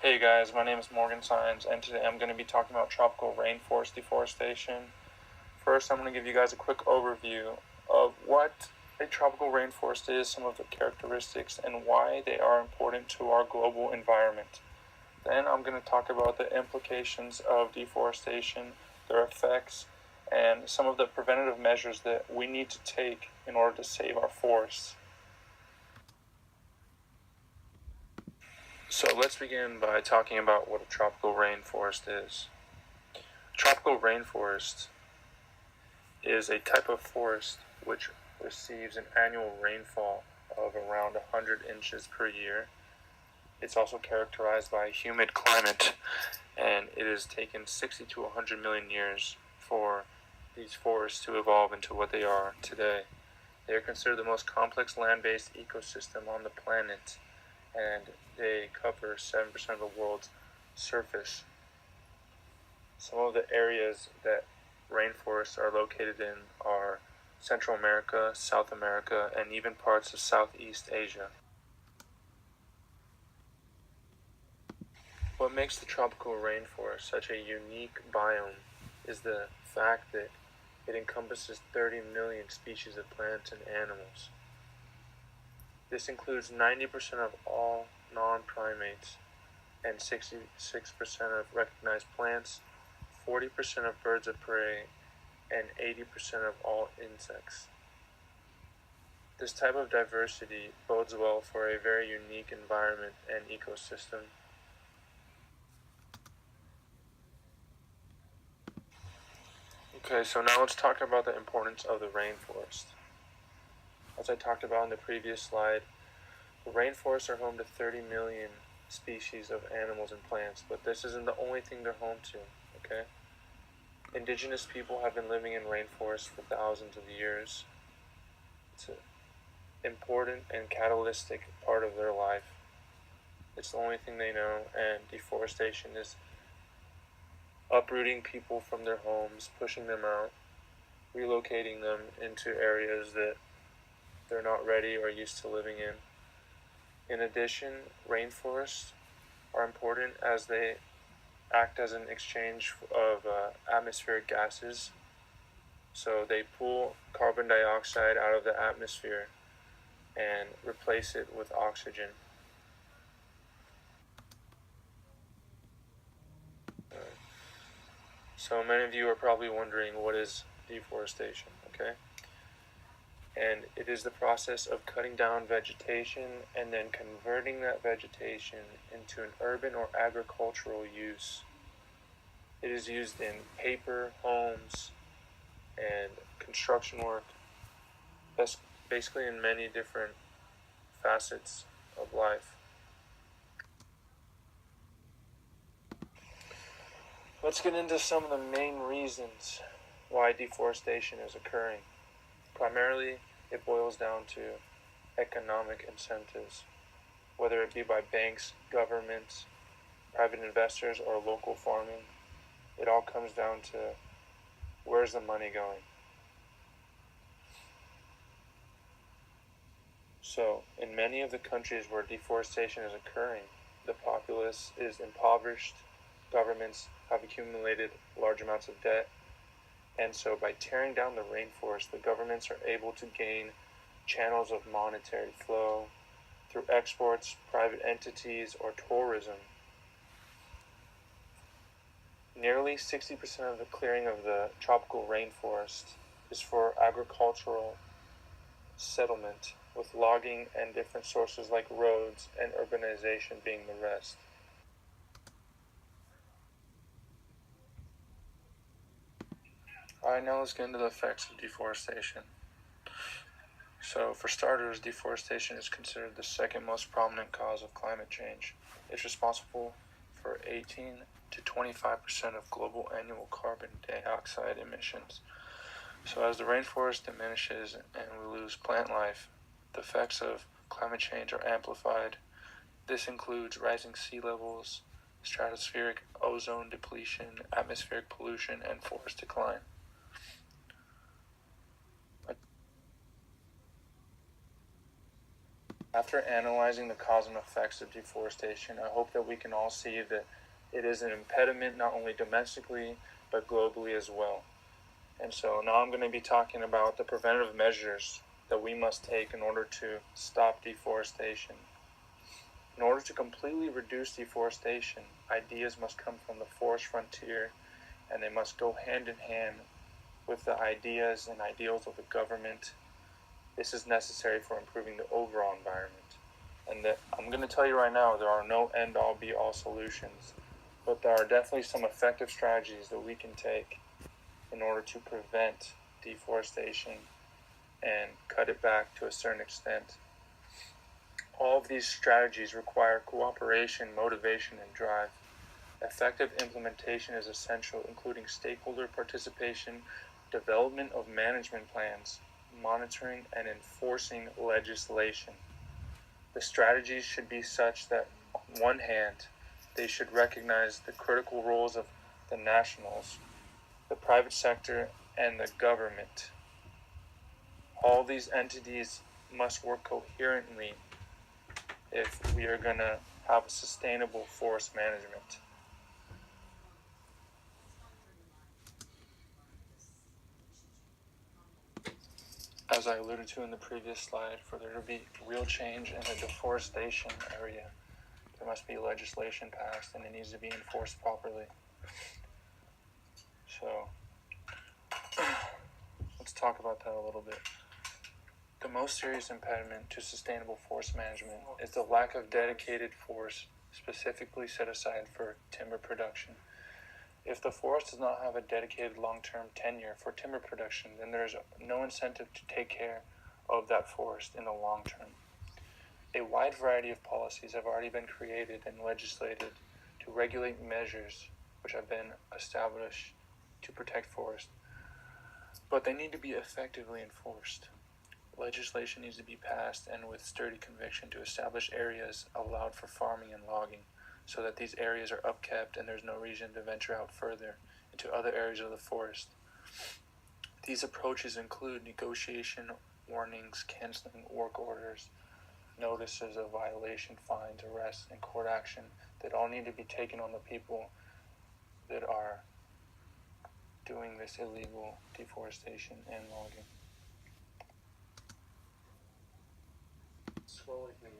Hey guys, my name is Morgan Sines, and today I'm going to be talking about tropical rainforest deforestation. First, I'm going to give you guys a quick overview of what a tropical rainforest is, some of the characteristics, and why they are important to our global environment. Then I'm going to talk about the implications of deforestation, their effects, and some of the preventative measures that we need to take in order to save our forests. So let's begin by talking about what a tropical rainforest is. A tropical rainforest is a type of forest which receives an annual rainfall of around 100 inches per year. It's also characterized by a humid climate, and it has taken 60 to 100 million years for these forests to evolve into what they are today. They are considered the most complex land-based ecosystem on the planet, and they cover 7% of the world's surface. Some of the areas that rainforests are located in are Central America, South America, and even parts of Southeast Asia. What makes the tropical rainforest such a unique biome is the fact that it encompasses 30 million species of plants and animals. This includes 90% of all non-primates and 66% of recognized plants, 40% of birds of prey, and 80% of all insects. This type of diversity bodes well for a very unique environment and ecosystem. Okay, so now let's talk about the importance of the rainforest. As I talked about in the previous slide, the rainforests are home to 30 million species of animals and plants, but this isn't the only thing they're home to, okay? Indigenous people have been living in rainforests for thousands of years. It's an important and catalytic part of their life. It's the only thing they know, and deforestation is uprooting people from their homes, pushing them out, relocating them into areas that they're not ready or used to living in. In addition, rainforests are important as they act as an exchange of atmospheric gases. So they pull carbon dioxide out of the atmosphere and replace it with oxygen. So many of you are probably wondering, what is deforestation, okay? And it is the process of cutting down vegetation and then converting that vegetation into an urban or agricultural use. It is used in paper, homes, and construction work, basically in many different facets of life. Let's get into some of the main reasons why deforestation is occurring. Primarily, it boils down to economic incentives, whether it be by banks, governments, private investors, or local farming. It all comes down to where's the money going. So, in many of the countries where deforestation is occurring, the populace is impoverished, governments have accumulated large amounts of debt, and so by tearing down the rainforest, the governments are able to gain channels of monetary flow through exports, private entities, or tourism. Nearly 60% of the clearing of the tropical rainforest is for agricultural settlement, with logging and different sources like roads and urbanization being the rest. Alright, now let's get into the effects of deforestation. So, for starters, deforestation is considered the second most prominent cause of climate change. It's responsible for 18 to 25% of global annual carbon dioxide emissions. So as the rainforest diminishes and we lose plant life, the effects of climate change are amplified. This includes rising sea levels, stratospheric ozone depletion, atmospheric pollution, and forest decline. After analyzing the cause and effects of deforestation, I hope that we can all see that it is an impediment not only domestically, but globally as well. And so now I'm going to be talking about the preventative measures that we must take in order to stop deforestation. In order to completely reduce deforestation, ideas must come from the forest frontier, and they must go hand in hand with the ideas and ideals of the government. This is necessary for improving the overall environment. And that I'm going to tell you right now, there are no end-all be-all solutions, but there are definitely some effective strategies that we can take in order to prevent deforestation and cut it back to a certain extent. All of these strategies require cooperation, motivation, and drive. Effective implementation is essential, including stakeholder participation, development of management plans, monitoring and enforcing legislation. The strategies should be such that, on one hand, they should recognize the critical roles of the nationals, the private sector, and the government. All these entities must work coherently if we are going to have a sustainable forest management. As I alluded to in the previous slide, for there to be real change in the deforestation area, there must be legislation passed and it needs to be enforced properly. So, let's talk about that a little bit. The most serious impediment to sustainable forest management is the lack of dedicated forest specifically set aside for timber production. If the forest does not have a dedicated long-term tenure for timber production, then there is no incentive to take care of that forest in the long term. A wide variety of policies have already been created and legislated to regulate measures which have been established to protect forest, but they need to be effectively enforced. Legislation needs to be passed and with sturdy conviction to establish areas allowed for farming and logging, so that these areas are upkept and there's no reason to venture out further into other areas of the forest. These approaches include negotiation, warnings, canceling work orders, notices of violation, fines, arrests, and court action that all need to be taken on the people that are doing this illegal deforestation and logging.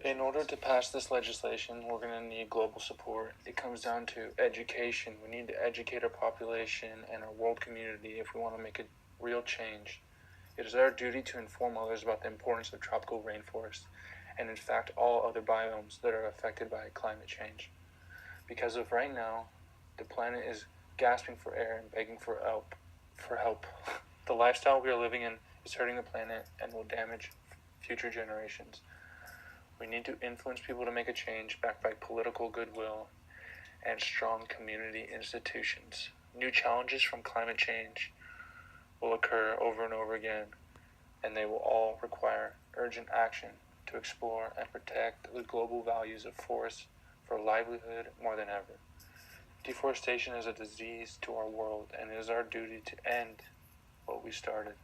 In order to pass this legislation, we're going to need global support. It comes down to education. We need to educate our population and our world community if we want to make a real change. It is our duty to inform others about the importance of tropical rainforests and, in fact, all other biomes that are affected by climate change. Because of right now, the planet is gasping for air and begging for help. The lifestyle we are living in is hurting the planet and will damage future generations. We need to influence people to make a change backed by political goodwill and strong community institutions. New challenges from climate change will occur over and over again, and they will all require urgent action to explore and protect the global values of forests for livelihood more than ever. Deforestation is a disease to our world, and it is our duty to end what we started.